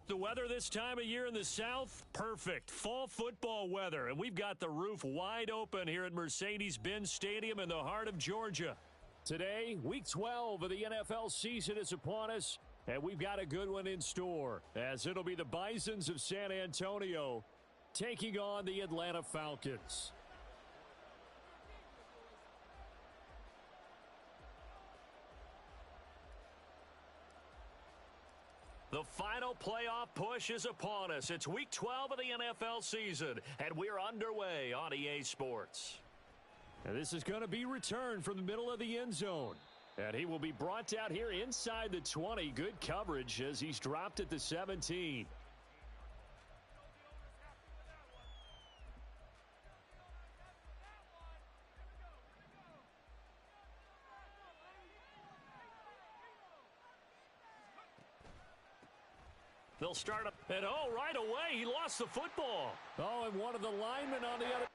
The weather this time of year in the South, perfect. Fall football weather, and we've got the roof wide open here at Mercedes-Benz Stadium in the heart of Georgia. Today, Week 12 of the NFL season is upon us, and we've got a good one in store, as it'll be the Bisons of San Antonio taking on the Atlanta Falcons. The final playoff push is upon us. It's Week 12 of the NFL season, and we're underway on EA Sports. And this is going to be returned from the middle of the end zone. And he will be brought down here inside the 20. Good coverage as he's dropped at the 17. They'll start up, and right away, he lost the football. And one of the linemen on the other.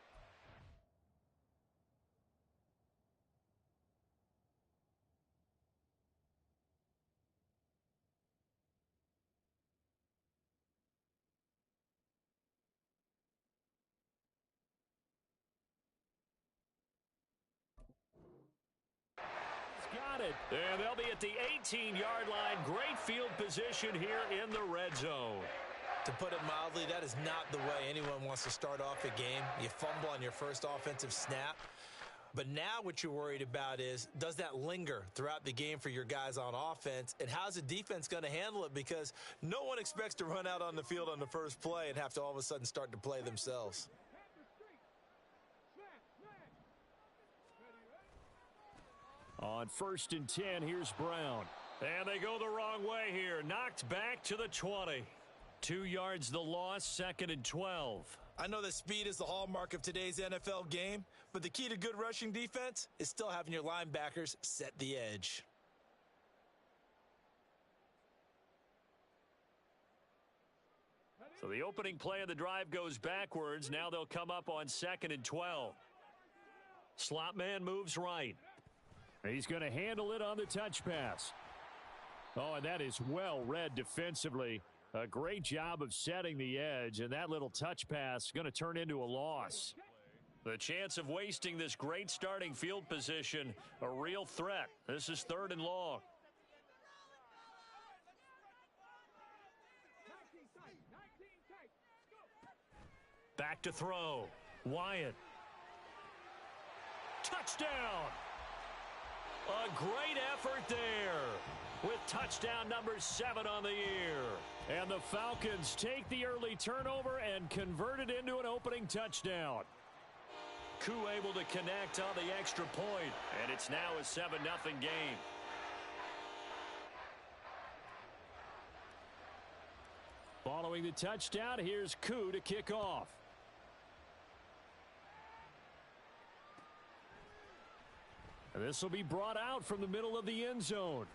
Got it. And they'll be at the 18-yard line. Great field position here in the red zone. To put it mildly, that is not the way anyone wants to start off a game. You fumble on your first offensive snap. But now what you're worried about is, does that linger throughout the game for your guys on offense? And how's the defense going to handle it? Because no one expects to run out on the field on the first play and have to all of a sudden start to play themselves. On 1st and 10, here's Brown. And they go the wrong way here. Knocked back to the 20. 2 yards the loss, 2nd and 12. I know that speed is the hallmark of today's NFL game, but the key to good rushing defense is still having your linebackers set the edge. So the opening play of the drive goes backwards. Now they'll come up on 2nd and 12. Slot man moves right. He's going to handle it on the touch pass. And that is well read defensively. A great job of setting the edge, and that little touch pass is going to turn into a loss. The chance of wasting this great starting field position, a real threat. This is 3rd and long. Back to throw. Wyatt. Touchdown! A great effort there with touchdown number 7 on the year. And the Falcons take the early turnover and convert it into an opening touchdown. Koo able to connect on the extra point, and it's now a 7-0 game. Following the touchdown, here's Koo to kick off. This will be brought out from the middle of the end zone.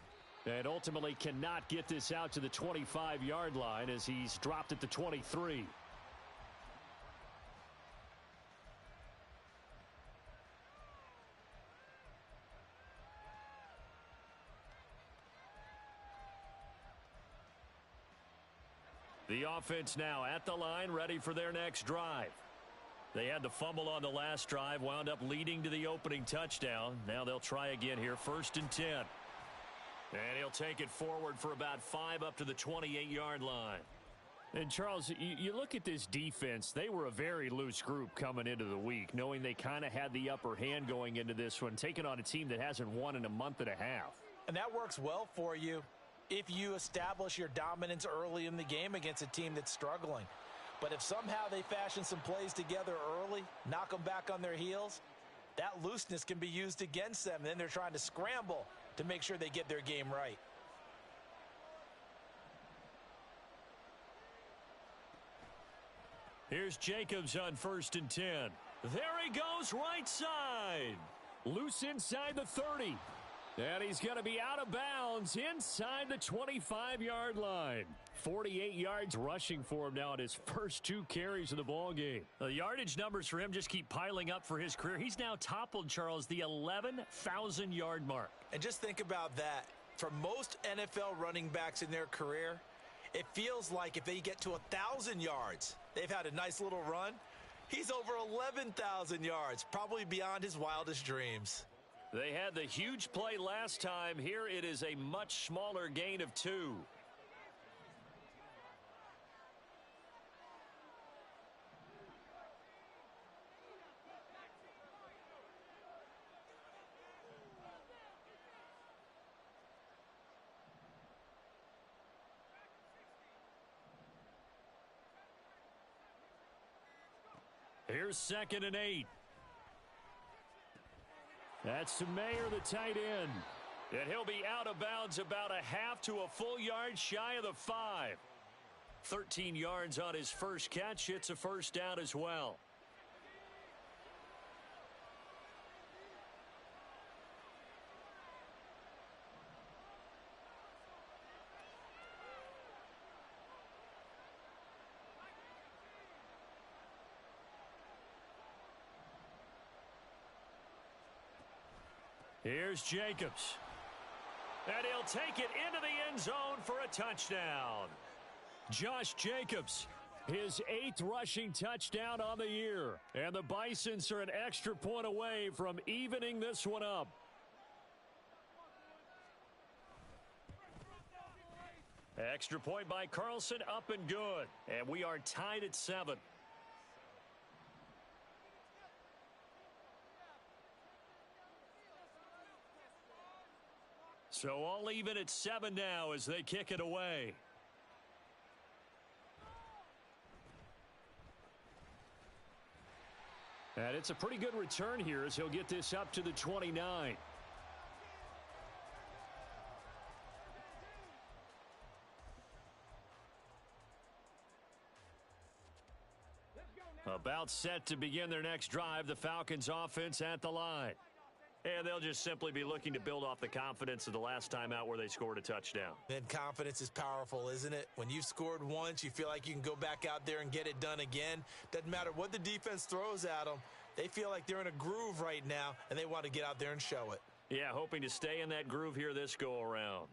And ultimately cannot get this out to the 25-yard line as he's dropped at the 23. The offense now at the line, ready for their next drive. They had the fumble on the last drive, wound up leading to the opening touchdown. Now they'll try again here, 1st and 10. And he'll take it forward for about 5 up to the 28-yard line. And, Charles, you look at this defense. They were a very loose group coming into the week, knowing they kind of had the upper hand going into this one, taking on a team that hasn't won in a month and a half. And that works well for you if you establish your dominance early in the game against a team that's struggling. But if somehow they fashion some plays together early, knock them back on their heels, that looseness can be used against them. Then they're trying to scramble to make sure they get their game right. Here's Jacobs on 1st and 10. There he goes, right side. Loose inside the 30. And he's going to be out of bounds inside the 25-yard line. 48 yards rushing for him now in his first 2 carries of the ballgame. The yardage numbers for him just keep piling up for his career. He's now toppled, Charles, the 11,000-yard mark. And just think about that. For most NFL running backs in their career, It feels like if they get to 1,000 yards, they've had a nice little run. He's over 11,000 yards, probably beyond his wildest dreams. They had the huge play last time. Here it is a much smaller gain of 2. Here's 2nd and 8. That's to Mayer, the tight end. And he'll be out of bounds about a half to a full yard shy of the 5. 13 yards on his first catch. It's a first down as well. Here's Jacobs. And he'll take it into the end zone for a touchdown. Josh Jacobs, his 8th rushing touchdown on the year. And the Bisons are an extra point away from evening this one up. Extra point by Carlson, up and good. And we are tied at 7. So all even at 7 now as they kick it away. And it's a pretty good return here as he'll get this up to the 29. About set to begin their next drive, the Falcons offense at the line. And they'll just simply be looking to build off the confidence of the last time out where they scored a touchdown. And confidence is powerful, isn't it? When you've scored once, you feel like you can go back out there and get it done again. Doesn't matter what the defense throws at them. They feel like they're in a groove right now, and they want to get out there and show it. Yeah, hoping to stay in that groove here this go-around.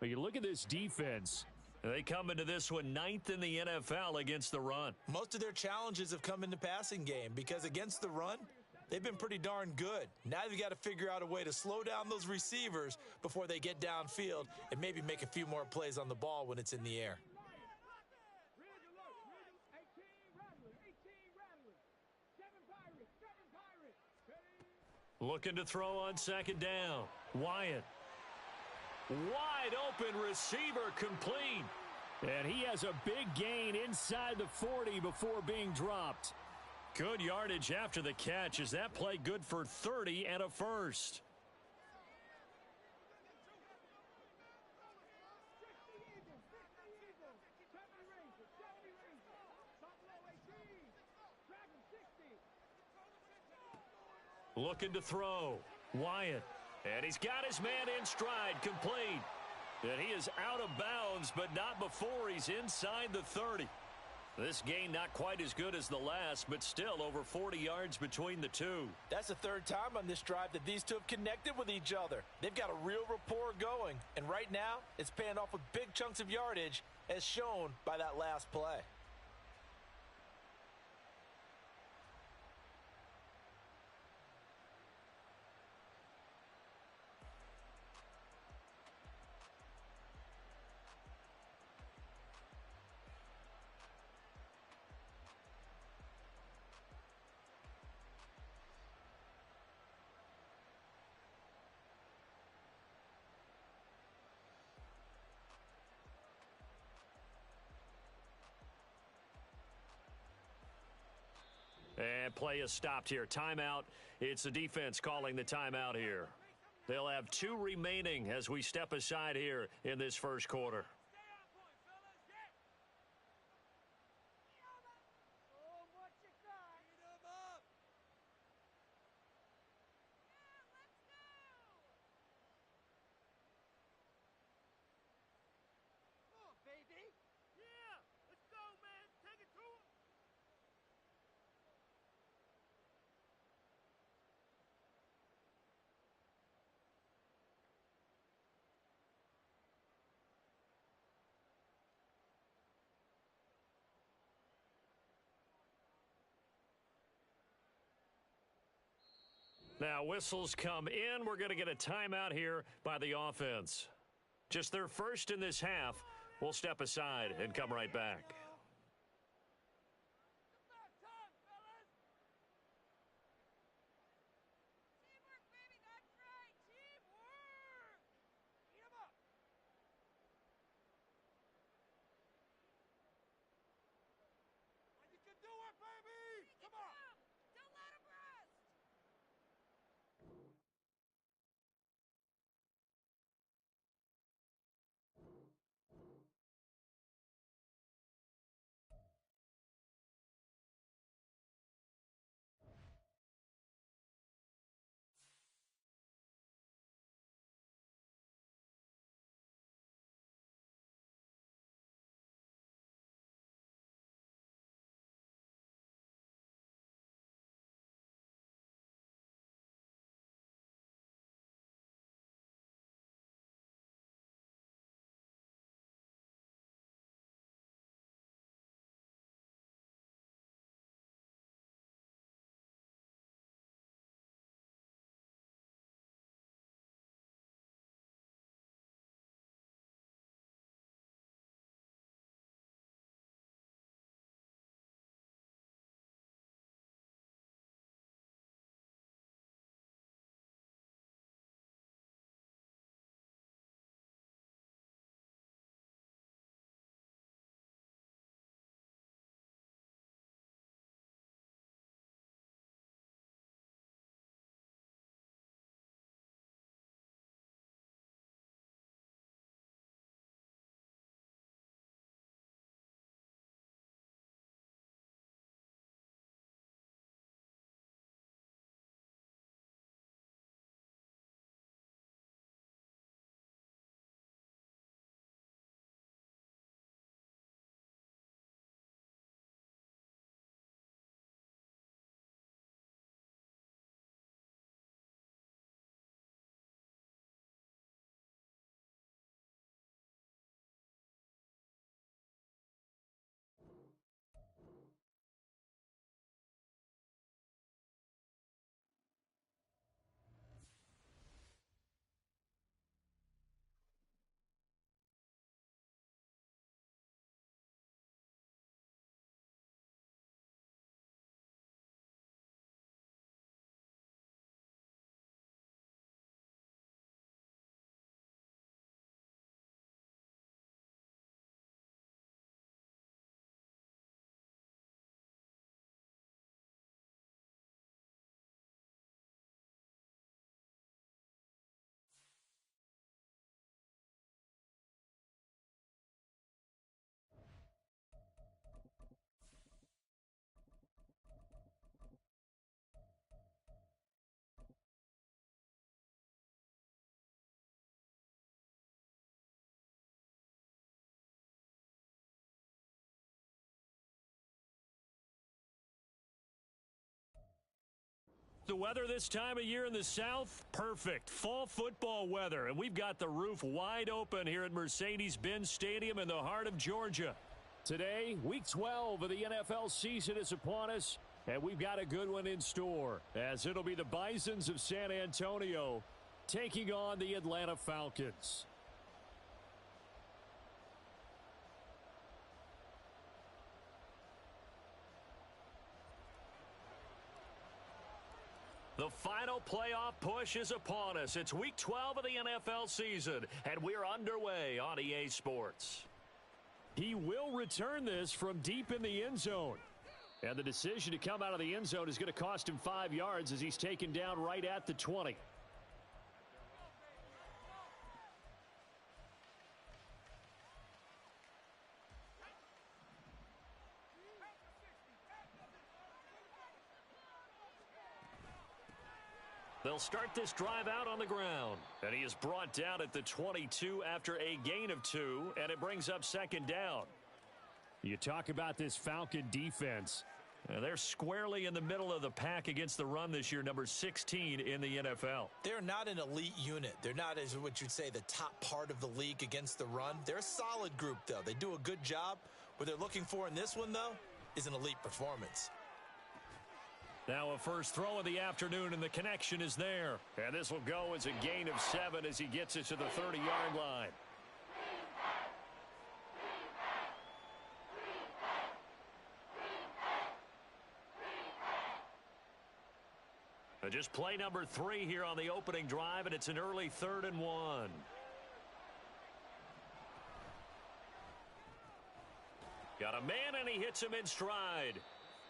But you look at this defense. They come into this one 9th in the NFL against the run. Most of their challenges have come in the passing game because against the run, they've been pretty darn good. Now they've got to figure out a way to slow down those receivers before they get downfield and maybe make a few more plays on the ball when it's in the air. Looking to throw on 2nd down. Wyatt. Wide open receiver complete. And he has a big gain inside the 40 before being dropped. Good yardage after the catch. Is that play good for 30 and a first? Looking to throw. Wyatt. And he's got his man in stride, complete. And he is out of bounds, but not before he's inside the 30. This gain not quite as good as the last, but still over 40 yards between the two. That's the 3rd time on this drive that these two have connected with each other. They've got a real rapport going, and right now it's paying off with big chunks of yardage as shown by that last play. And play is stopped here. Timeout. It's the defense calling the timeout here. They'll have 2 remaining as we step aside here in this first quarter. Now whistles come in. We're going to get a timeout here by the offense. Just their first in this half. We'll step aside and come right back. The weather this time of year in the South, perfect. Fall football weather, and we've got the roof wide open here at Mercedes-Benz Stadium in the heart of Georgia. Today, Week 12 of the NFL season is upon us, and we've got a good one in store, as it'll be the Bisons of San Antonio taking on the Atlanta Falcons. The final playoff push is upon us. It's Week 12 of the NFL season, and we're underway on EA Sports. He will return this from deep in the end zone. And the decision to come out of the end zone is going to cost him 5 yards as he's taken down right at the 20. They'll start this drive out on the ground. And he is brought down at the 22 after a gain of 2, and it brings up second down. You talk about this Falcon defense. They're squarely in the middle of the pack against the run this year, number 16 in the NFL. They're not an elite unit. They're not, as what you'd say, the top part of the league against the run. They're a solid group, though. They do a good job. What they're looking for in this one, though, is an elite performance. Now a first throw of the afternoon, and the connection is there. And this will go as a gain of 7 as he gets it to the 30-yard line. Just play number 3 here on the opening drive, and it's an early 3rd and 1. Got a man, and he hits him in stride.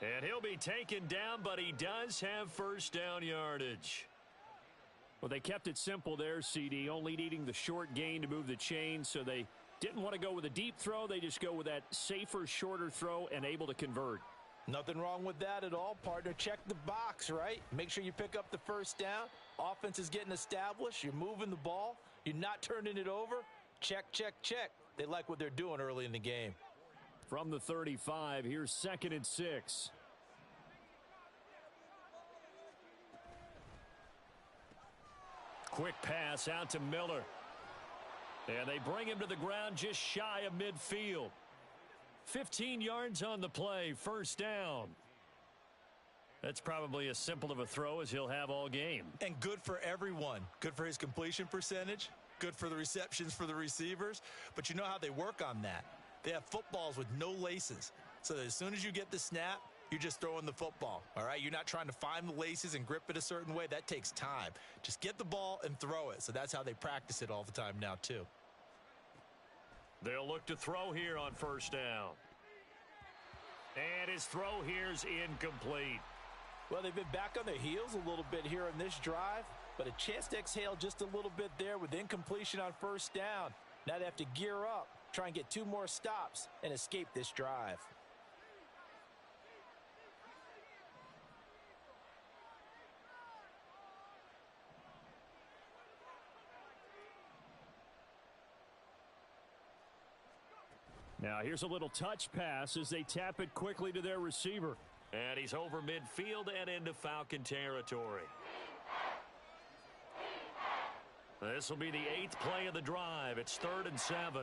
And he'll be taken down, but he does have first down yardage. Well, they kept it simple there, CD, only needing the short gain to move the chain, so they didn't want to go with a deep throw. They just go with that safer, shorter throw and able to convert. Nothing wrong with that at all, partner. Check the box, right? Make sure you pick up the first down. Offense is getting established. You're moving the ball. You're not turning it over. Check, check, check. They like what they're doing early in the game. From the 35, here's 2nd and 6. Quick pass out to Miller. And they bring him to the ground just shy of midfield. 15 yards on the play, first down. That's probably as simple of a throw as he'll have all game. And good for everyone. Good for his completion percentage. Good for the receptions for the receivers. But you know how they work on that. They have footballs with no laces. So that as soon as you get the snap, you're just throwing the football. All right? You're not trying to find the laces and grip it a certain way. That takes time. Just get the ball and throw it. So that's how they practice it all the time now, too. They'll look to throw here on first down. And his throw here's incomplete. Well, they've been back on their heels a little bit here in this drive, but a chance to exhale just a little bit there with incompletion on first down. Now they have to gear up, try and get 2 more stops, and escape this drive. Now here's a little touch pass as they tap it quickly to their receiver. And he's over midfield and into Falcon territory. This will be the 8th play of the drive. It's 3rd and 7.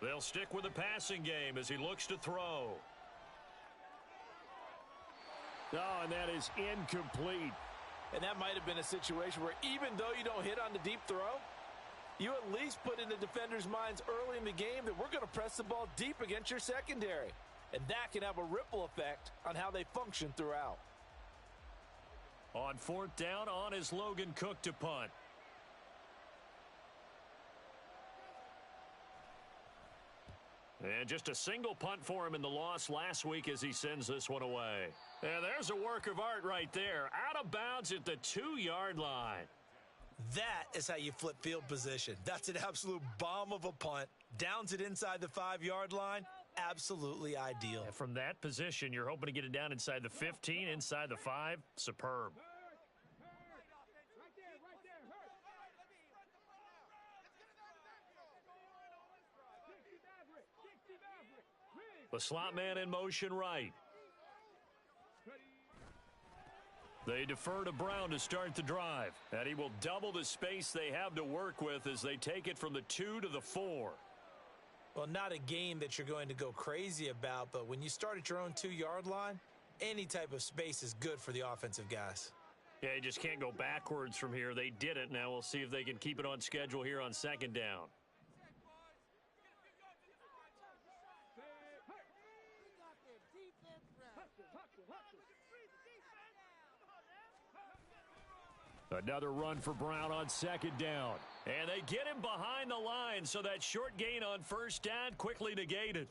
They'll stick with the passing game as he looks to throw. Oh, and that is incomplete. And that might have been a situation where even though you don't hit on the deep throw, you at least put in the defenders' minds early in the game that we're going to press the ball deep against your secondary. And that can have a ripple effect on how they function throughout. On 4th down, on is Logan Cook to punt. And just a single punt for him in the loss last week as he sends this one away. And there's a work of art right there. Out of bounds at the 2-yard line. That is how you flip field position. That's an absolute bomb of a punt. Downs it inside the 5-yard line. Absolutely ideal. And from that position, you're hoping to get it down inside the 15, inside the 5. Superb. The slot man in motion right. They defer to Brown to start the drive. And he will double the space they have to work with as they take it from the 2 to the 4. Well, not a game that you're going to go crazy about, but when you start at your own 2-yard line, any type of space is good for the offensive guys. Yeah, you just can't go backwards from here. They did it. Now we'll see if they can keep it on schedule here on 2nd down. Another run for Brown on 2nd down. And they get him behind the line, so that short gain on first down quickly negated.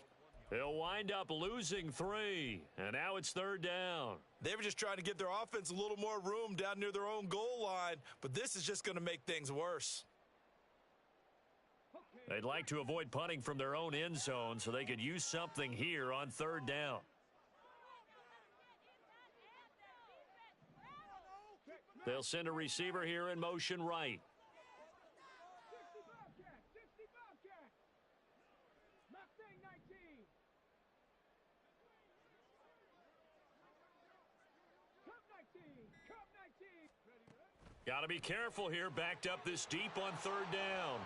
They'll wind up losing 3, and now it's 3rd down. They were just trying to give their offense a little more room down near their own goal line, but this is just going to make things worse. They'd like to avoid punting from their own end zone so they could use something here on 3rd down. They'll send a receiver here in motion right. Got to be careful here, backed up this deep on 3rd down.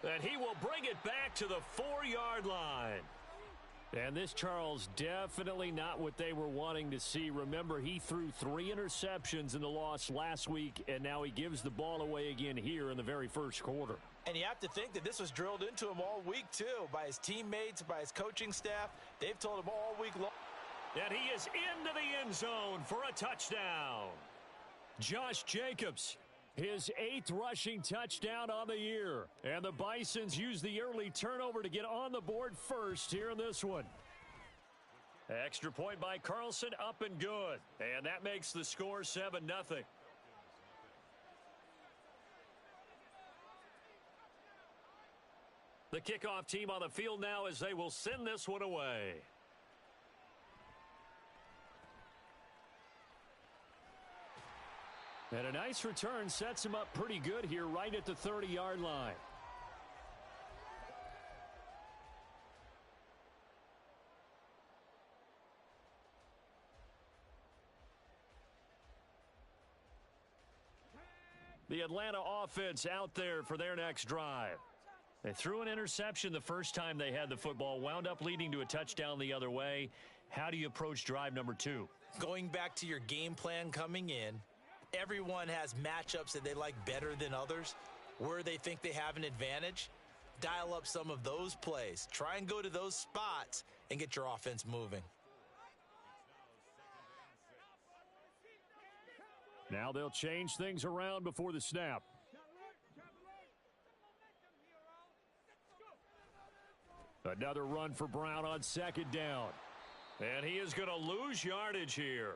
And he will bring it back to the 4-yard line. And this, Charles, definitely not what they were wanting to see. Remember, he threw 3 interceptions in the loss last week, and now he gives the ball away again here in the very first quarter. And you have to think that this was drilled into him all week, too, by his teammates, by his coaching staff. They've told him all week long. And he is into the end zone for a touchdown. Josh Jacobs, his 8th rushing touchdown on the year. And the Bisons use the early turnover to get on the board first here in this one. Extra point by Carlson, up and good. And that makes the score 7-0. The kickoff team on the field now as they will send this one away. And a nice return sets him up pretty good here right at the 30-yard line. The Atlanta offense out there for their next drive. They threw an interception the first time they had the football, wound up leading to a touchdown the other way. How do you approach drive number 2? Going back to your game plan coming in, everyone has matchups that they like better than others. Where they think they have an advantage, dial up some of those plays. Try and go to those spots and get your offense moving. Now they'll change things around before the snap. Another run for Brown on 2nd down. And he is going to lose yardage here.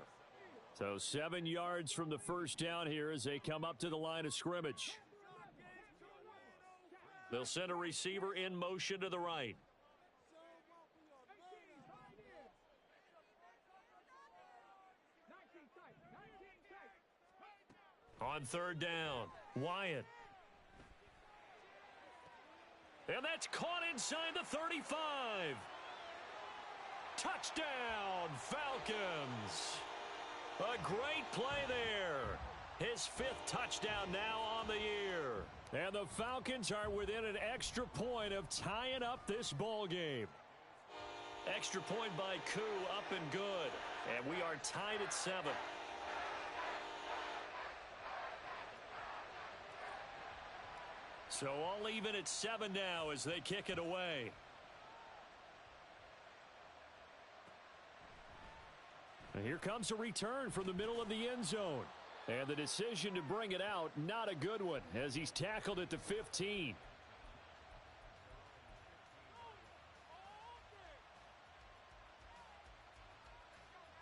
So 7 yards from the first down here as they come up to the line of scrimmage. They'll send a receiver in motion to the right. On 3rd down, Wyatt. And that's caught inside the 35. Touchdown, Falcons. A great play there. His 5th touchdown now on the year. And the Falcons are within an extra point of tying up this ball game. Extra point by Koo, up and good. And we are tied at 7. So all even at 7 now as they kick it away. And here comes a return from the middle of the end zone. And the decision to bring it out, not a good one, as he's tackled at the 15.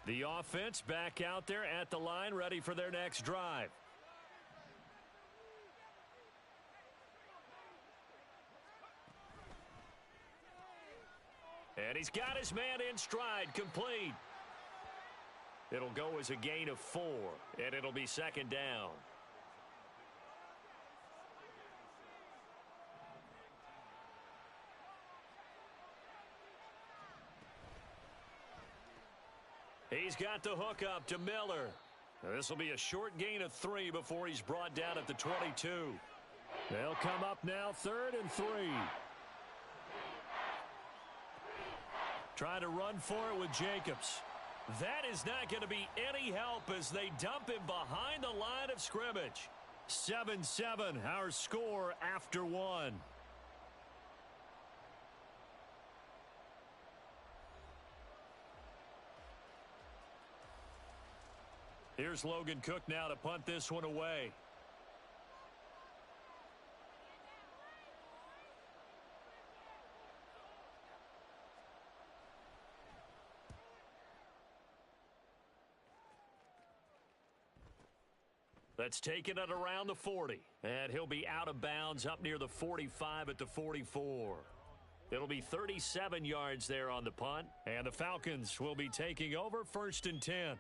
The offense back out there at the line, ready for their next drive. And he's got his man in stride, complete. It'll go as a gain of 4, and it'll be 2nd down. He's got the hook up to Miller. This will be a short gain of 3 before he's brought down at the 22. They'll come up now 3rd and 3. Trying to run for it with Jacobs. That is not going to be any help as they dump him behind the line of scrimmage. 7-7, our score after 1. Here's Logan Cook now to punt this one away. That's taken it around the 40. And he'll be out of bounds up near the 45 at the 44. It'll be 37 yards there on the punt. And the Falcons will be taking over 1st and 10.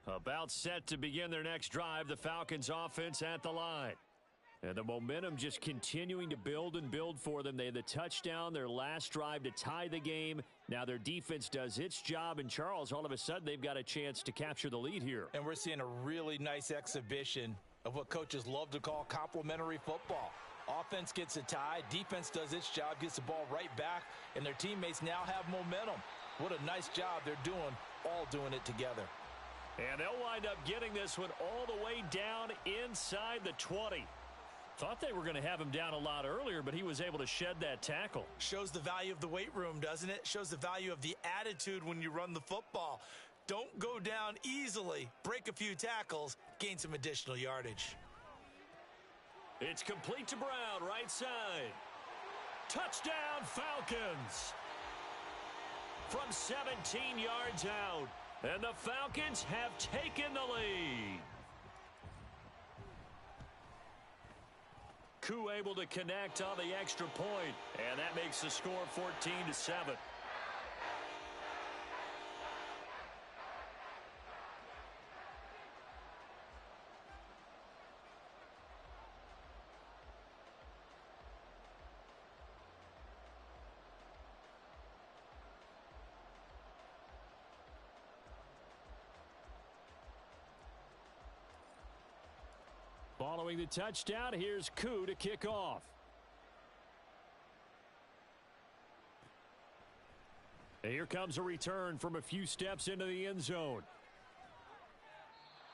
About set to begin their next drive, the Falcons offense at the line. And the momentum just continuing to build and build for them. They had the touchdown, their last drive to tie the game. Now their defense does its job, and Charles, all of a sudden, they've got a chance to capture the lead here. And we're seeing a really nice exhibition of what coaches love to call complementary football. Offense gets a tie, defense does its job, gets the ball right back, and their teammates now have momentum. What a nice job they're doing, all doing it together. And they'll wind up getting this one all the way down inside the 20. Thought they were going to have him down a lot earlier, but he was able to shed that tackle. Shows the value of the weight room, doesn't it? Shows the value of the attitude when you run the football. Don't go down easily. Break a few tackles, gain some additional yardage. It's complete to Brown, right side. Touchdown, Falcons. From 17 yards out, and the Falcons have taken the lead. Koo able to connect on the extra point, and that makes the score 14-7. Following the touchdown, here's Koo to kick off. And here comes a return from a few steps into the end zone.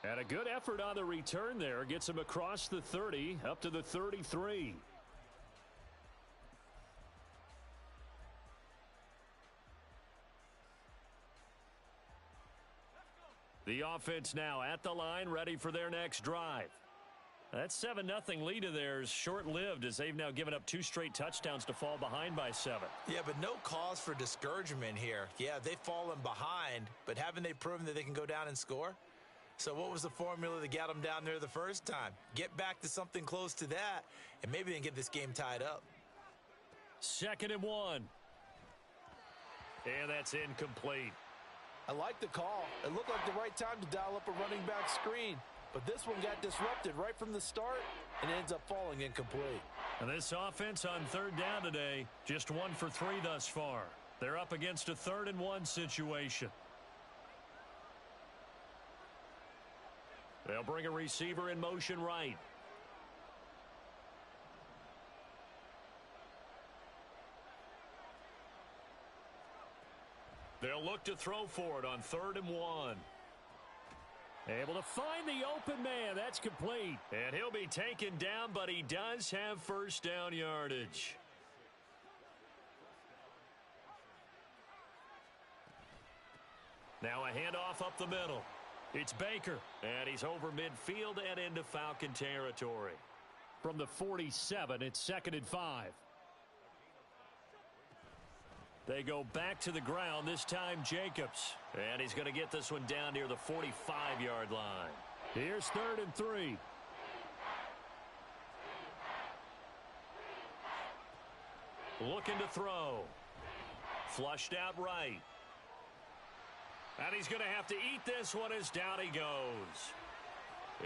And a good effort on the return there. Gets him across the 30, up to the 33. The offense now at the line, ready for their next drive. That 7-0 lead of theirs short-lived as they've now given up 2 straight touchdowns to fall behind by 7. Yeah, but no cause for discouragement here. Yeah, they've fallen behind, but haven't they proven that they can go down and score? So what was the formula that got them down there the first time? Get back to something close to that, and maybe they can get this game tied up. 2nd and 1. And that's incomplete. I like the call. It looked like the right time to dial up a running back screen. But this one got disrupted right from the start and ends up falling incomplete. And this offense on 3rd down today, just 1 for 3 thus far. They're up against a 3rd and 1 situation. They'll bring a receiver in motion right. They'll look to throw for it on 3rd and 1. Able to find the open man. That's complete. And he'll be taken down, but he does have first down yardage. Now a handoff up the middle. It's Baker, and he's over midfield and into Falcon territory. From the 47, it's 2nd and 5. They go back to the ground, this time Jacobs. And he's going to get this one down near the 45-yard line. Here's 3rd and 3. Looking to throw. Flushed out right. And he's going to have to eat this one as down he goes.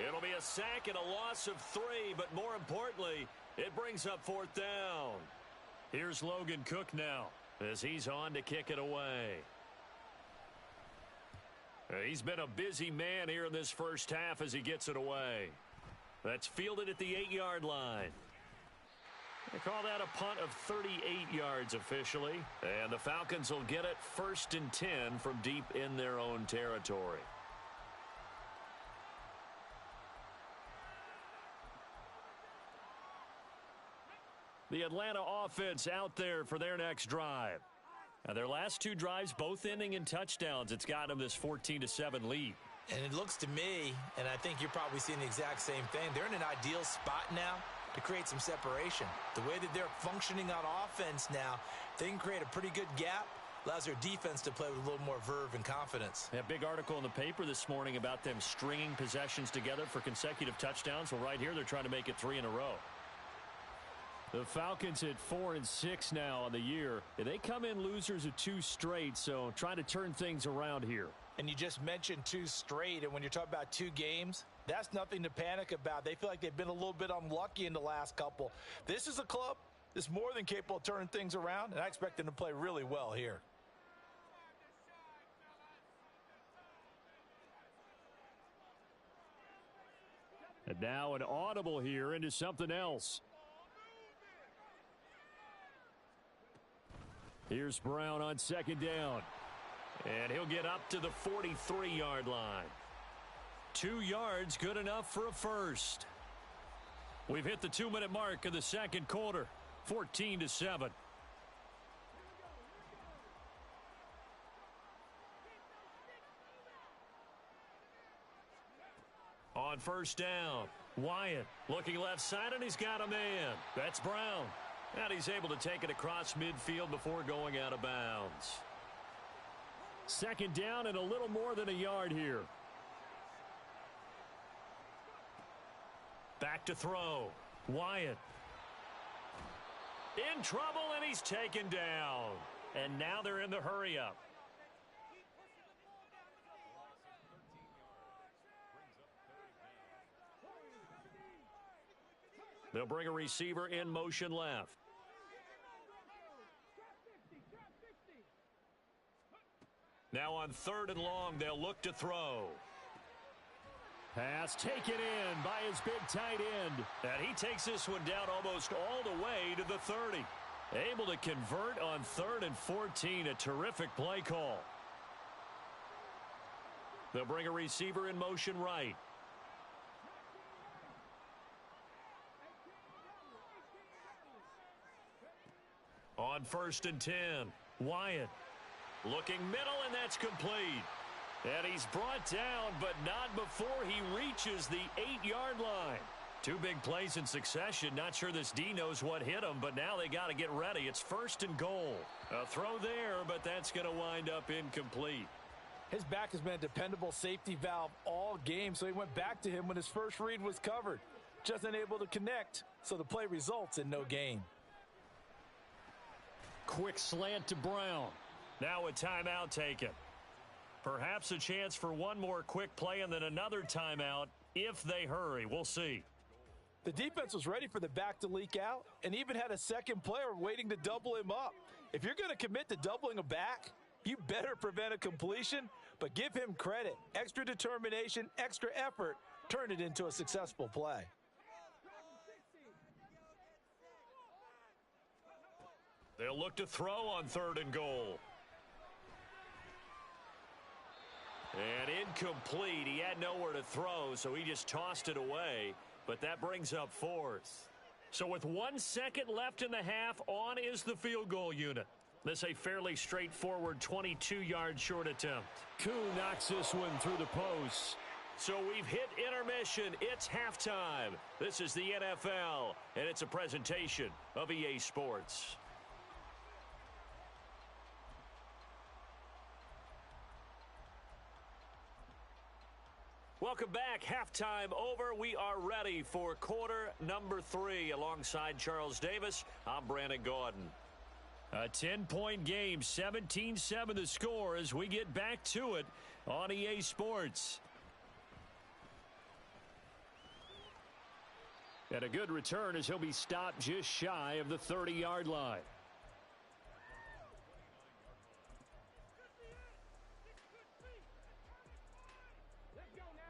It'll be a sack and a loss of 3, but more importantly, it brings up 4th down. Here's Logan Cook now, as he's on to kick it away. He's been a busy man here in this first half as he gets it away. That's fielded at the 8-yard line. They call that a punt of 38 yards officially. And the Falcons will get it 1st and 10 from deep in their own territory. The Atlanta offense out there for their next drive. Now their last 2 drives both ending in touchdowns. It's got them this 14-7 lead. And it looks to me, and I think you're probably seeing the exact same thing, they're in an ideal spot now to create some separation. The way that they're functioning on offense now, they can create a pretty good gap. Allows their defense to play with a little more verve and confidence. That big article in the paper this morning about them stringing possessions together for consecutive touchdowns. Well, right here they're trying to make it 3 in a row. The Falcons at 4-6 now on the year. They come in losers of 2 straight, so trying to turn things around here. And you just mentioned 2 straight, and when you're talking about 2 games, That's nothing to panic about. They feel like they've been a little bit unlucky in the last couple. This is a club that's more than capable of turning things around, and I expect them to play really well here. And now an audible here into something else. Here's Brown on second down. And he'll get up to the 43-yard line. 2 yards, good enough for a first. We've hit the 2-minute mark of the second quarter. 14-7. On first down, Wyatt looking left side, and he's got a man. That's Brown. And he's able to take it across midfield before going out of bounds. Second down and a little more than a yard here. Back to throw. Wyatt. In trouble, and he's taken down. And now they're in the hurry-up. They'll bring a receiver in motion left. Now on 3rd and long, they'll look to throw. Pass taken in by his big tight end. And he takes this one down almost all the way to the 30. Able to convert on 3rd and 14. A terrific play call. They'll bring a receiver in motion right. On 1st and 10, Wyatt looking middle, and that's complete. And he's brought down, but not before he reaches the 8-yard line. 2 big plays in succession. Not sure this D knows what hit him, but now they got to get ready. It's 1st and goal. A throw there, but that's going to wind up incomplete. His back has been a dependable safety valve all game, so he went back to him when his first read was covered. Just unable to connect, so the play results in no gain. Quick slant to Brown. Now a timeout taken. Perhaps a chance for one more quick play and then another timeout if they hurry. We'll see. The defense was ready for the back to leak out and even had a second player waiting to double him up. If you're going to commit to doubling a back, you better prevent a completion, but give him credit. Extra determination, extra effort, turn it into a successful play. They'll look to throw on 3rd and goal. And incomplete. He had nowhere to throw, so he just tossed it away. But that brings up 4th. So with 1 second left in the half, on is the field goal unit. This a fairly straightforward 22-yard short attempt. Koo knocks this one through the post. So we've hit intermission. It's halftime. This is the NFL, and it's a presentation of EA Sports. Welcome back. Halftime over. We are ready for quarter number 3. Alongside Charles Davis, I'm Brandon Gaudin. A 10-point game, 17-7 the score as we get back to it on EA Sports. And a good return as he'll be stopped just shy of the 30-yard line.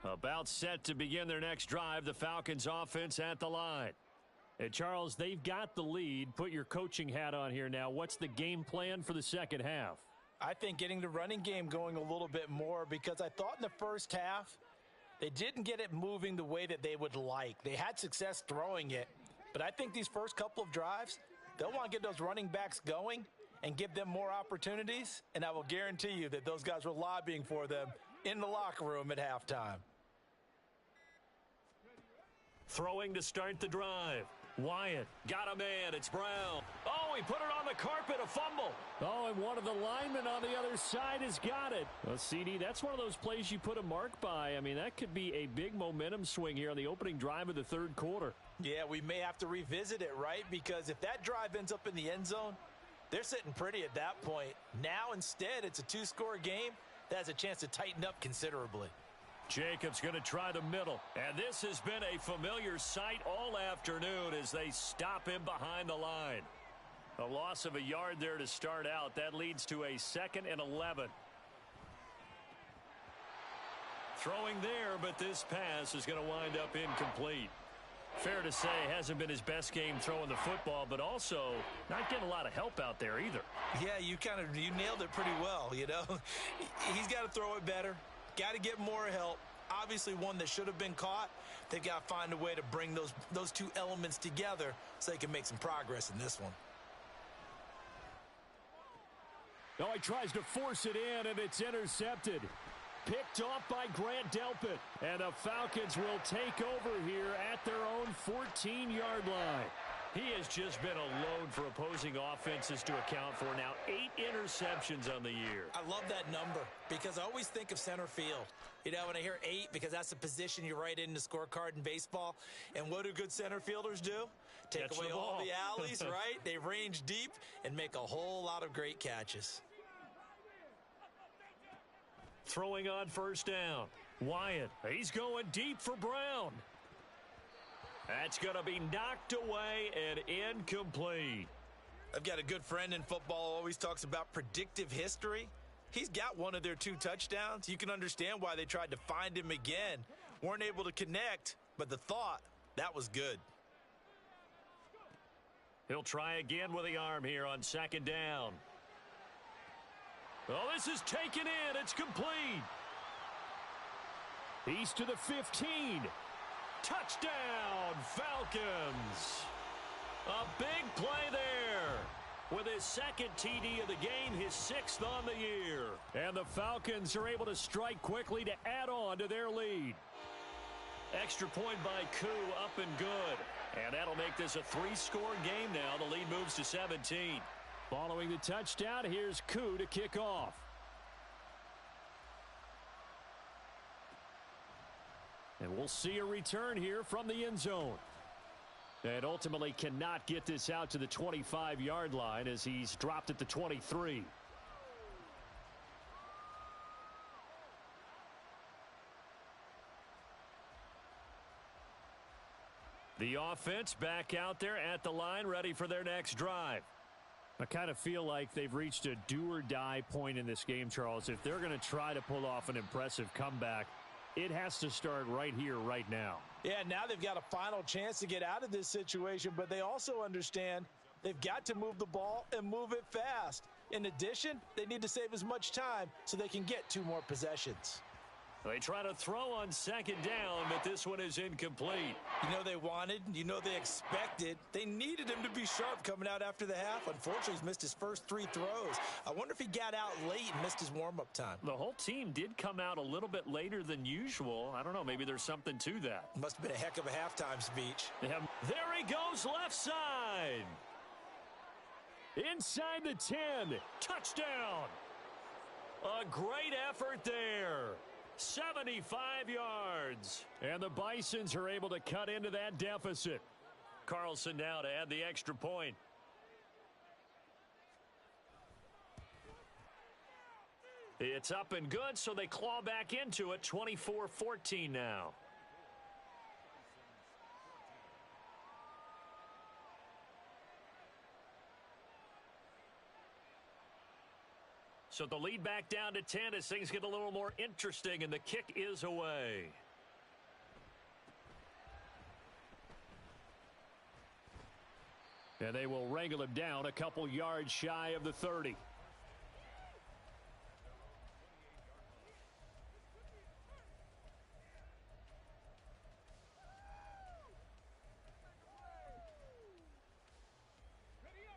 About set to begin their next drive, the Falcons offense at the line. And Charles, they've got the lead. Put your coaching hat on here now. What's the game plan for the second half? I think getting the running game going a little bit more, because I thought in the first half they didn't get it moving the way that they would like. They had success throwing it, but I think these first couple of drives, they'll want to get those running backs going and give them more opportunities, and I will guarantee you that those guys were lobbying for them in the locker room at halftime. Throwing to start the drive. Wyatt got a man. It's Brown. Oh, he put it on the carpet. A fumble. Oh, and one of the linemen on the other side has got it. Well, CD, that's one of those plays you put a mark by. I mean, that could be a big momentum swing here on the opening drive of the third quarter. Yeah, we may have to revisit it, right? Because if that drive ends up in the end zone, they're sitting pretty at that point. Now, instead, it's a 2-score game that has a chance to tighten up considerably. Jacobs going to try the middle. And this has been a familiar sight all afternoon as they stop him behind the line. A loss of a yard there to start out. That leads to a 2nd and 11. Throwing there, but this pass is going to wind up incomplete. Fair to say, hasn't been his best game throwing the football, but also not getting a lot of help out there either. Yeah, you nailed it pretty well, you know. He's got to throw it better. Got to get more help. Obviously one that should have been caught. They've got to find a way to bring those two elements together so they can make some progress in this one. Oh, he tries to force it in, and it's intercepted. Picked off by Grant Delpit. And the Falcons will take over here at their own 14-yard line. He has just been a load for opposing offenses to account for. Now 8 interceptions on the year. I love that number because I always think of center field. You know, when I hear 8, because that's the position you write in the scorecard in baseball. And what do good center fielders do? Take away all the alleys, right? They range deep and make a whole lot of great catches. Throwing on first down. Wyatt, he's going deep for Brown. That's going to be knocked away and incomplete. I've got a good friend in football who always talks about predictive history. He's got one of their 2 touchdowns. You can understand why they tried to find him again. Weren't able to connect, but the thought, that was good. He'll try again with the arm here on 2nd down. Oh, this is taken in. It's complete. He's to the 15. Touchdown, Falcons. A big play there. With his 2nd TD of the game, his 6th on the year. And the Falcons are able to strike quickly to add on to their lead. Extra point by Koo, up and good. And that'll make this a 3-score game now. The lead moves to 17. Following the touchdown, here's Koo to kick off. And we'll see a return here from the end zone. And ultimately cannot get this out to the 25-yard line as he's dropped at the 23. The offense back out there at the line, ready for their next drive. I kind of feel like they've reached a do-or-die point in this game, Charles. If they're going to try to pull off an impressive comeback, it has to start right here, right now. Yeah, now they've got a final chance to get out of this situation, but they also understand they've got to move the ball and move it fast. In addition, they need to save as much time so they can get 2 more possessions. They try to throw on 2nd down, but this one is incomplete. You know they wanted, you know they expected. They needed him to be sharp coming out after the half. Unfortunately, he's missed his first 3 throws. I wonder if he got out late and missed his warm-up time. The whole team did come out a little bit later than usual. I don't know, maybe there's something to that. Must have been a heck of a halftime speech. There he goes, left side. Inside the 10. Touchdown. A great effort there. 75 yards. And the Bisons are able to cut into that deficit. Carlson now to add the extra point. It's up and good, so they claw back into it. 24-14 now. So the lead back down to 10 as things get a little more interesting, and the kick is away. And they will wrangle him down a couple yards shy of the 30.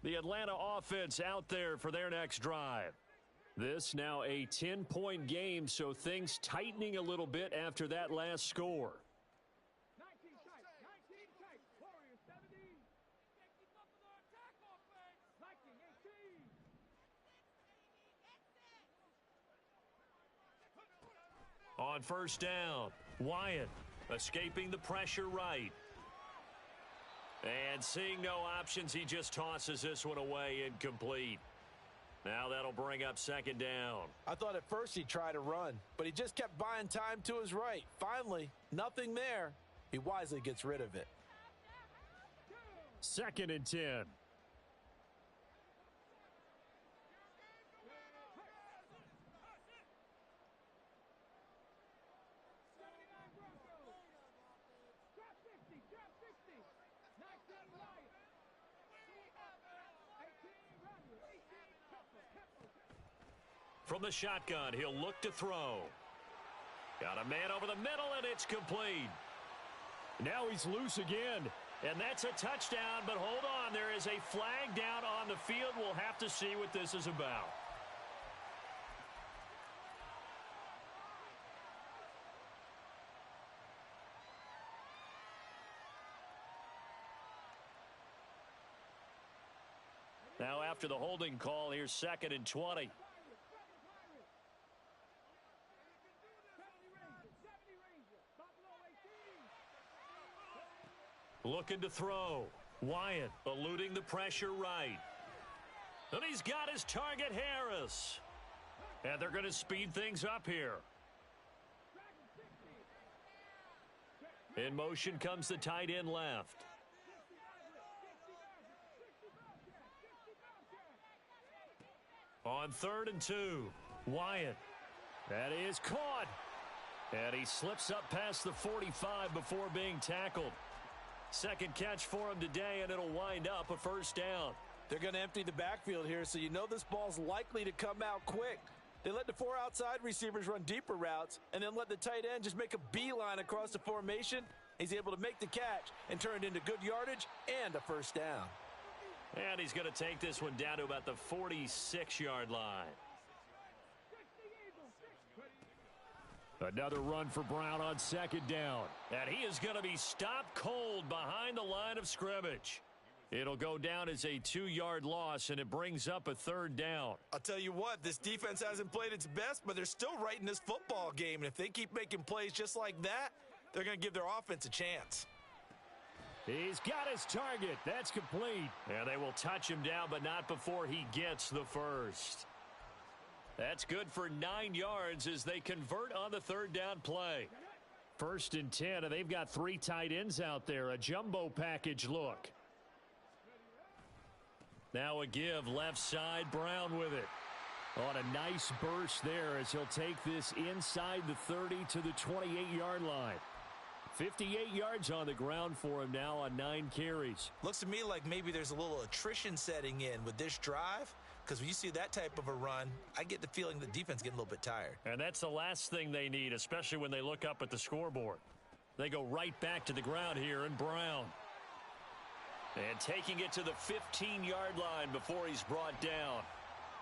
The Atlanta offense out there for their next drive. This now a 10-point game, so things tightening a little bit after that last score. On first down, Wyatt escaping the pressure right. And seeing no options, he just tosses this one away incomplete. Now that'll bring up second down. I thought at first he'd try to run, but he just kept buying time to his right. Finally, nothing there. He wisely gets rid of it. 2nd and 10. From the shotgun, he'll look to throw. Got a man over the middle, and it's complete. Now he's loose again. And that's a touchdown, but hold on. There is a flag down on the field. We'll have to see what this is about. Now after the holding call, here's 2nd and 20. Looking to throw. Wyatt eluding the pressure right. And he's got his target, Harris. And they're going to speed things up here. In motion comes the tight end left. On 3rd and 2, Wyatt. That is caught. And he slips up past the 45 before being tackled. Second catch for him today, and it'll wind up a first down. They're going to empty the backfield here, so you know this ball's likely to come out quick. They let the 4 outside receivers run deeper routes and then let the tight end just make a beeline across the formation. He's able to make the catch and turn it into good yardage and a first down. And he's going to take this one down to about the 46-yard line. Another run for Brown on 2nd down. And he is going to be stopped cold behind the line of scrimmage. It'll go down as a 2-yard loss, and it brings up a 3rd down. I'll tell you what, this defense hasn't played its best, but they're still right in this football game. And if they keep making plays just like that, they're going to give their offense a chance. He's got his target. That's complete. And they will touch him down, but not before he gets the first. That's good for 9 yards as they convert on the 3rd down play. 1st and 10, and they've got 3 tight ends out there. A jumbo package look. Now a give left side, Brown with it. On a nice burst there as he'll take this inside the 30 to the 28-yard line. 58 yards on the ground for him now on 9 carries. Looks to me like maybe there's a little attrition setting in with this drive. Because when you see that type of a run, I get the feeling the defense getting a little bit tired. And that's the last thing they need, especially when they look up at the scoreboard. They go right back to the ground here, and Brown. And taking it to the 15-yard line before he's brought down.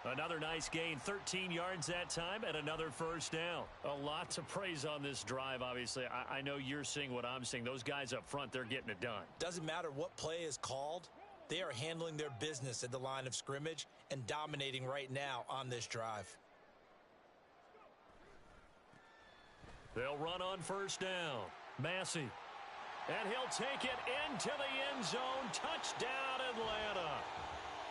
Another nice gain, 13 yards that time, and another first down. A lot to praise on this drive, obviously. I know you're seeing what I'm seeing. Those guys up front, they're getting it done. Doesn't matter what play is called. They are handling their business at the line of scrimmage and dominating right now on this drive. They'll run on first down. Massey. And he'll take it into the end zone. Touchdown, Atlanta.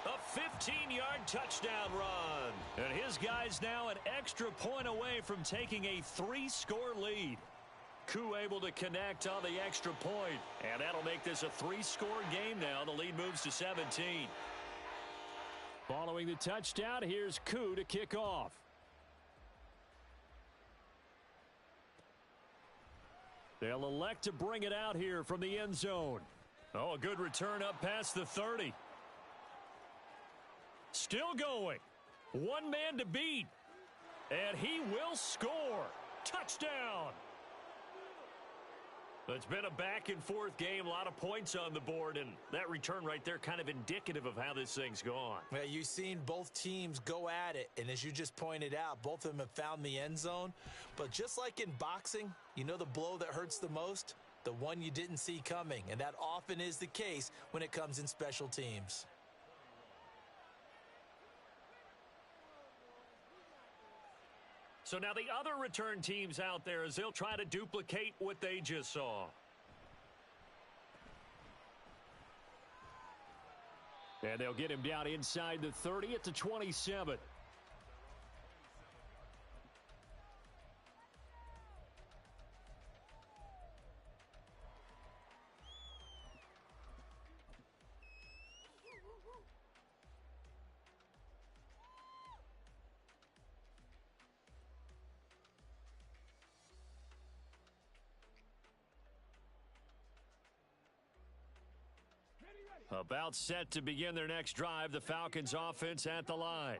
A 15-yard touchdown run. And his guys now an extra point away from taking a 3-score lead. Koo able to connect on the extra point. And that'll make this a 3-score game now. The lead moves to 17. Following the touchdown, here's Koo to kick off. They'll elect to bring it out here from the end zone. Oh, a good return up past the 30. Still going. One man to beat. And he will score. Touchdown. It's been a back-and-forth game, a lot of points on the board, and that return right there kind of indicative of how this thing's gone. Yeah, you've seen both teams go at it, and as you just pointed out, both of them have found the end zone. But just like in boxing, you know the blow that hurts the most? The one you didn't see coming, and that often is the case when it comes in special teams. So now the other return teams out there as they'll try to duplicate what they just saw. And they'll get him down inside the 30 at the 27. About set to begin their next drive, the Falcons offense at the line.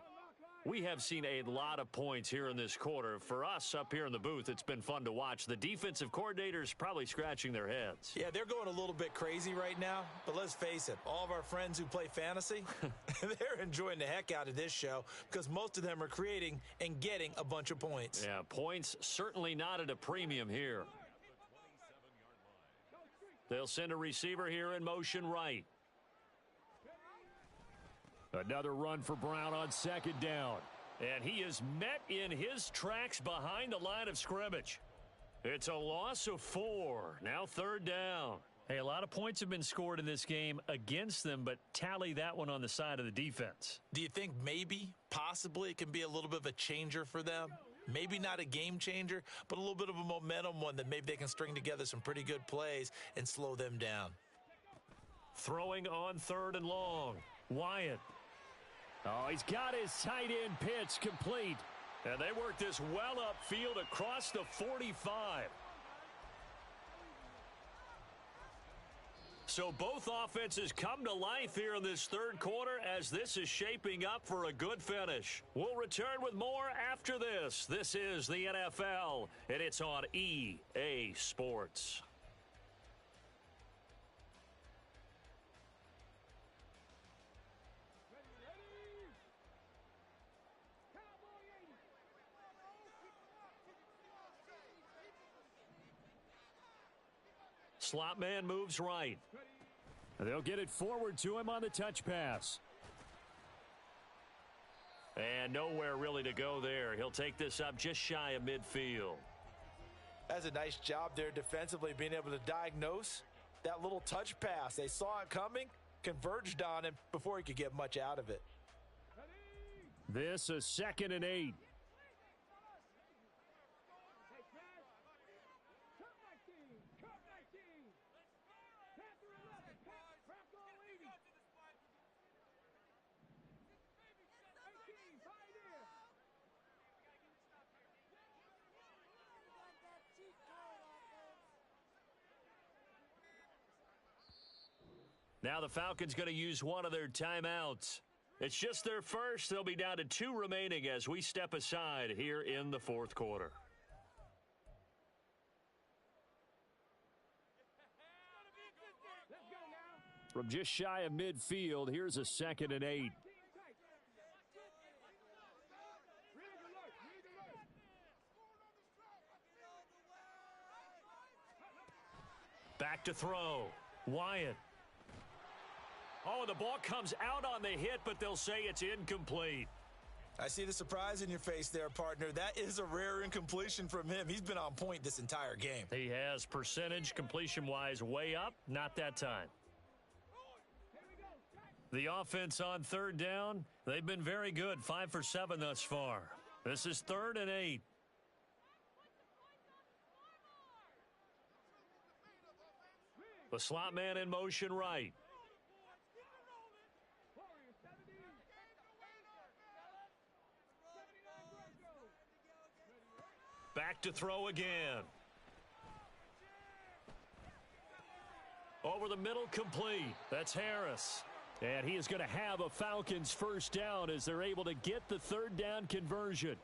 We have seen a lot of points here in this quarter. For us up here in the booth, it's been fun to watch. The defensive coordinators probably scratching their heads. Yeah, they're going a little bit crazy right now, but let's face it, all of our friends who play fantasy, they're enjoying the heck out of this show because most of them are creating and getting a bunch of points. Yeah, points certainly not at a premium here. They'll send a receiver here in motion right. Another run for Brown on second down. And he is met in his tracks behind the line of scrimmage. It's a loss of 4. Now third down. Hey, a lot of points have been scored in this game against them, but tally that one on the side of the defense. Do you think maybe, possibly, it can be a little bit of a changer for them? Maybe not a game changer, but a little bit of a momentum one that maybe they can string together some pretty good plays and slow them down. Throwing on third and long. Wyatt. Oh, he's got his tight end pitch complete. And they work this well upfield across the 45. So both offenses come to life here in this third quarter as this is shaping up for a good finish. We'll return with more after this. This is the NFL, and it's on EA Sports. Slot man moves right. They'll get it forward to him on the touch pass. And nowhere really to go there. He'll take this up just shy of midfield. That's a nice job there defensively, being able to diagnose that little touch pass. They saw it coming, converged on him before he could get much out of it. This is 2nd and 8. Now the Falcons going to use one of their timeouts. It's just their first. They'll be down to 2 remaining as we step aside here in the fourth quarter. From just shy of midfield, here's a 2nd and 8. Back to throw. Wyatt. Oh, the ball comes out on the hit, but they'll say it's incomplete. I see the surprise in your face there, partner. That is a rare incompletion from him. He's been on point this entire game. He has percentage completion-wise way up. Not that time. The offense on third down, they've been very good. 5 for 7 thus far. This is 3rd and 8. The slot man in motion right. Back to throw again. Over the middle, complete. That's Harris. And he is going to have a Falcons first down as they're able to get the third down conversion.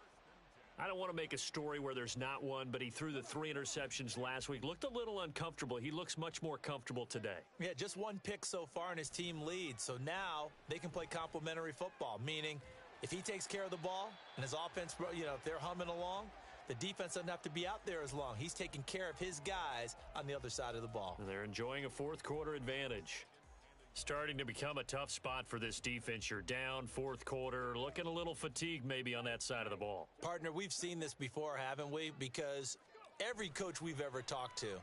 I don't want to make a story where there's not one, but he threw the 3 interceptions last week. Looked a little uncomfortable. He looks much more comfortable today. Yeah, just 1 pick so far and his team leads. So now they can play complementary football, meaning if he takes care of the ball and his offense, if they're humming along, the defense doesn't have to be out there as long. He's taking care of his guys on the other side of the ball. And they're enjoying a fourth quarter advantage. Starting to become a tough spot for this defense. You're down fourth quarter, looking a little fatigued maybe on that side of the ball. Partner, we've seen this before, haven't we? Because every coach we've ever talked to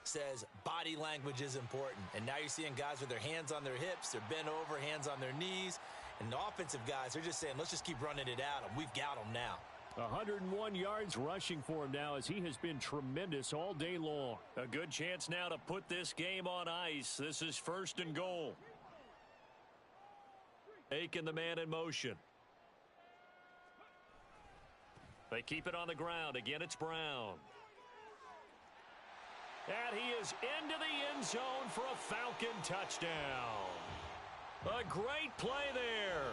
says body language is important. And now you're seeing guys with their hands on their hips, they're bent over, hands on their knees. And the offensive guys, they're just saying, let's just keep running it at them. We've got them now. 101 yards rushing for him now as he has been tremendous all day long. A good chance now to put this game on ice. This is 1st and goal. Aiken, the man in motion. They keep it on the ground. Again, it's Brown. And he is into the end zone for a Falcon touchdown. A great play there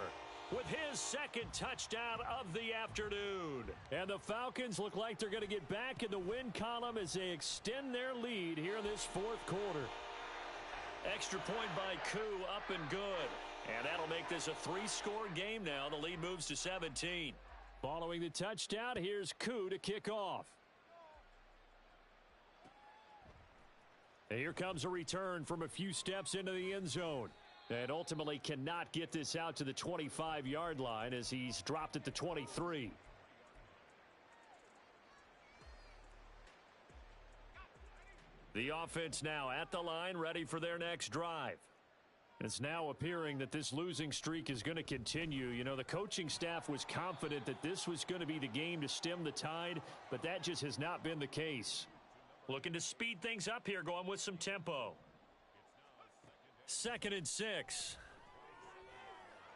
with his 2nd touchdown of the afternoon. And the Falcons look like they're going to get back in the win column as they extend their lead here in this 4th quarter. Extra point by Koo, up and good. And that'll make this a 3-score game now. The lead moves to 17. Following the touchdown, here's Koo to kick off. And here comes a return from a few steps into the end zone. And ultimately cannot get this out to the 25-yard line as he's dropped at the 23. The offense now at the line, ready for their next drive. It's now appearing that this losing streak is going to continue. You know, the coaching staff was confident that this was going to be the game to stem the tide, but that just has not been the case. Looking to speed things up here, going with some tempo. 2nd and 6.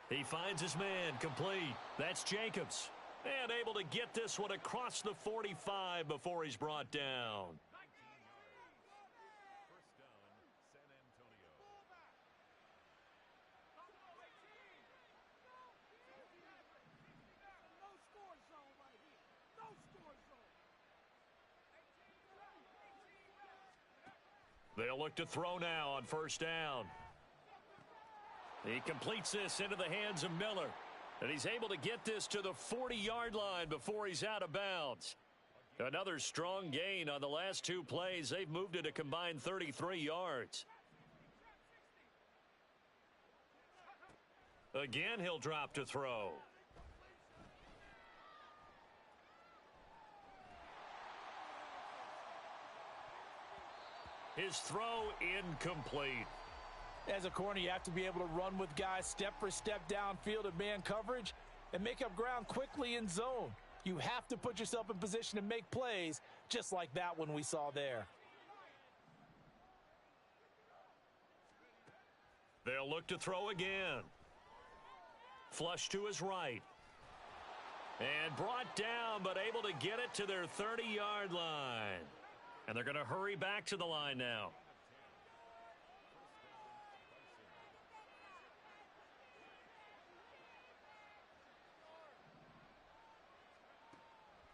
He finds his man complete. That's Jacobs. And able to get this one across the 45 before he's brought down. They'll look to throw now on 1st down. He completes this into the hands of Miller. And he's able to get this to the 40-yard line before he's out of bounds. Another strong gain on the last 2 plays. They've moved it a combined 33 yards. Again, he'll drop to throw. His throw incomplete. As a corner, you have to be able to run with guys step for step downfield in man coverage and make up ground quickly in zone. You have to put yourself in position to make plays just like that one we saw there. They'll look to throw again. Flush to his right. And brought down, but able to get it to their 30-yard line. And they're going to hurry back to the line now.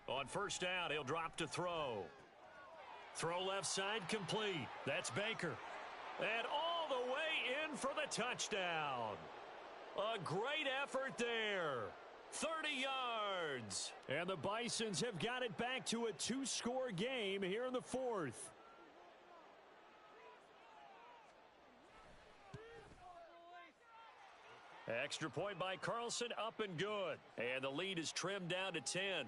On 1st down, he'll drop to throw. Throw left side complete. That's Baker. And all the way in for the touchdown. A great effort there. 30 yards. And the Bisons have got it back to a 2-score game here in the 4th. Extra point by Carlson, up and good. And the lead is trimmed down to 10.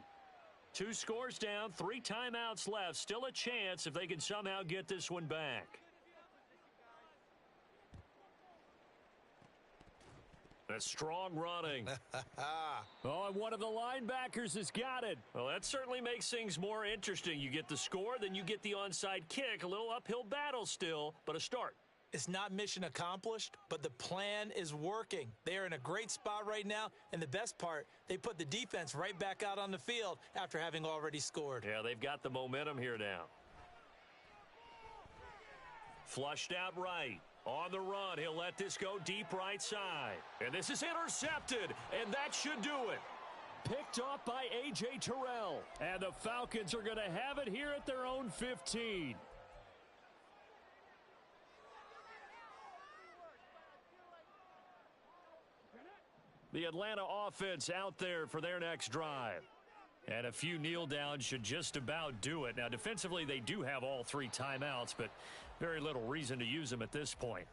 2 scores down, 3 timeouts left. Still a chance if they can somehow get this one back. A strong running. Oh, and one of the linebackers has got it. Well, that certainly makes things more interesting. You get the score, then you get the onside kick. A little uphill battle still, but a start. It's not mission accomplished, but the plan is working. They are in a great spot right now, and the best part, they put the defense right back out on the field after having already scored. Yeah, they've got the momentum here now. Flushed out right. On the run, he'll let this go deep right side. And this is intercepted, and that should do it. Picked off by A.J. Terrell. And the Falcons are going to have it here at their own 15. The Atlanta offense out there for their next drive. And a few kneel downs should just about do it. Now, defensively, they do have all 3 timeouts, but very little reason to use them at this point.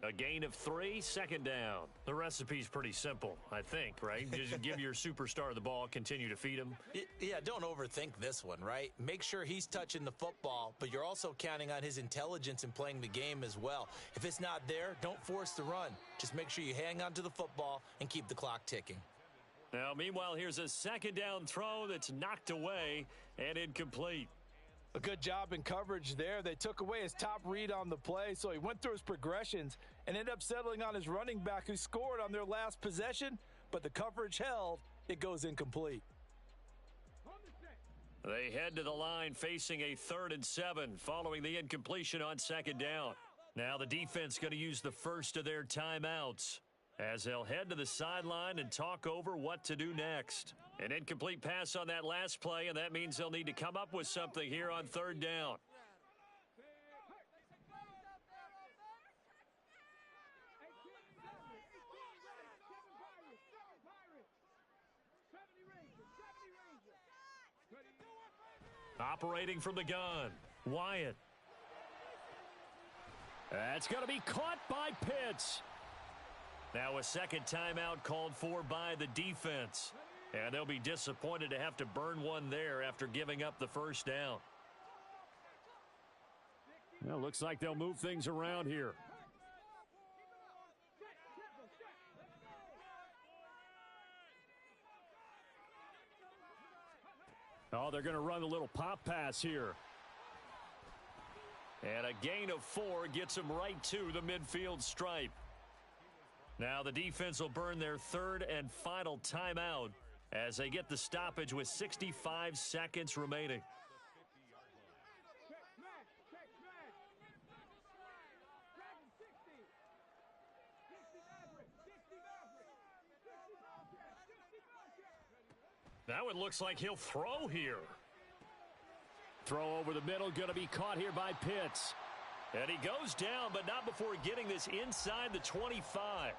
A gain of 3, second down. The recipe's pretty simple, I think, right? Just give your superstar the ball, continue to feed him. Yeah, don't overthink this one, right? Make sure he's touching the football, but you're also counting on his intelligence in playing the game as well. If it's not there, don't force the run. Just make sure you hang on to the football and keep the clock ticking. Now, meanwhile, here's a second down throw that's knocked away and incomplete. A good job in coverage there. They took away his top read on the play, so he went through his progressions and ended up settling on his running back who scored on their last possession, but the coverage held. It goes incomplete. They head to the line facing a 3rd and 7 following the incompletion on second down. Now the defense going to use the first of their timeouts as they'll head to the sideline and talk over what to do next. An incomplete pass on that last play, and that means they'll need to come up with something here on 3rd down. Operating from the gun, Wyatt. That's going to be caught by Pitts. Now a second timeout called for by the defense. And they'll be disappointed to have to burn one there after giving up the first down. Well, looks like they'll move things around here. Oh, they're going to run a little pop pass here. And a gain of 4 gets them right to the midfield stripe. Now the defense will burn their 3rd and final timeout as they get the stoppage with 65 seconds remaining. Now it looks like he'll throw here. Throw over the middle, going to be caught here by Pitts. And he goes down, but not before getting this inside the 25.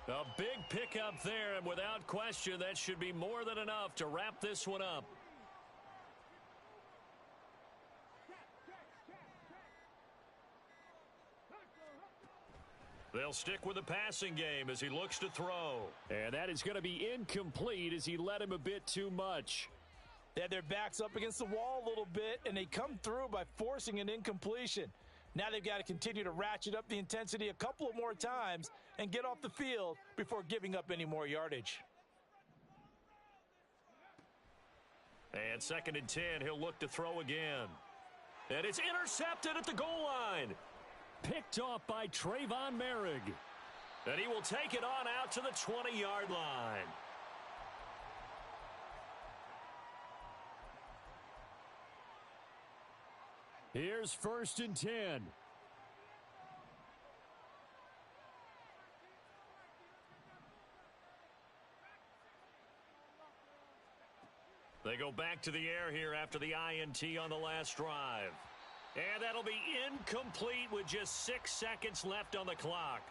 A big pickup there, and without question, that should be more than enough to wrap this one up. They'll stick with the passing game as he looks to throw. And that is going to be incomplete as he led him a bit too much. They had their backs up against the wall a little bit, and they come through by forcing an incompletion. Now they've got to continue to ratchet up the intensity a couple of more times and get off the field before giving up any more yardage. And 2nd and 10, he'll look to throw again. And it's intercepted at the goal line. Picked off by Trayvon Merrick. And he will take it on out to the 20-yard line. Here's 1st and 10. They go back to the air here after the INT on the last drive. And that'll be incomplete with just 6 seconds left on the clock.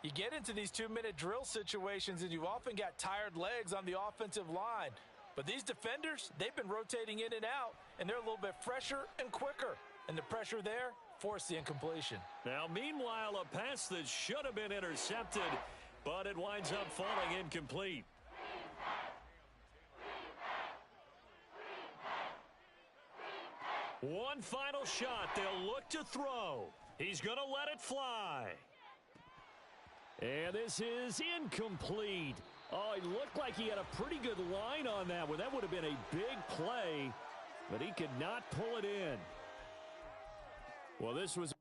You get into these 2-minute drill situations and you often got tired legs on the offensive line. But these defenders, they've been rotating in and out, and they're a little bit fresher and quicker. And the pressure there forced the incompletion. Now, meanwhile, a pass that should have been intercepted, but it winds up falling incomplete. One final shot. They'll look to throw. He's going to let it fly. And this is incomplete. Oh, it looked like he had a pretty good line on that one. That would have been a big play, but he could not pull it in. Well, this was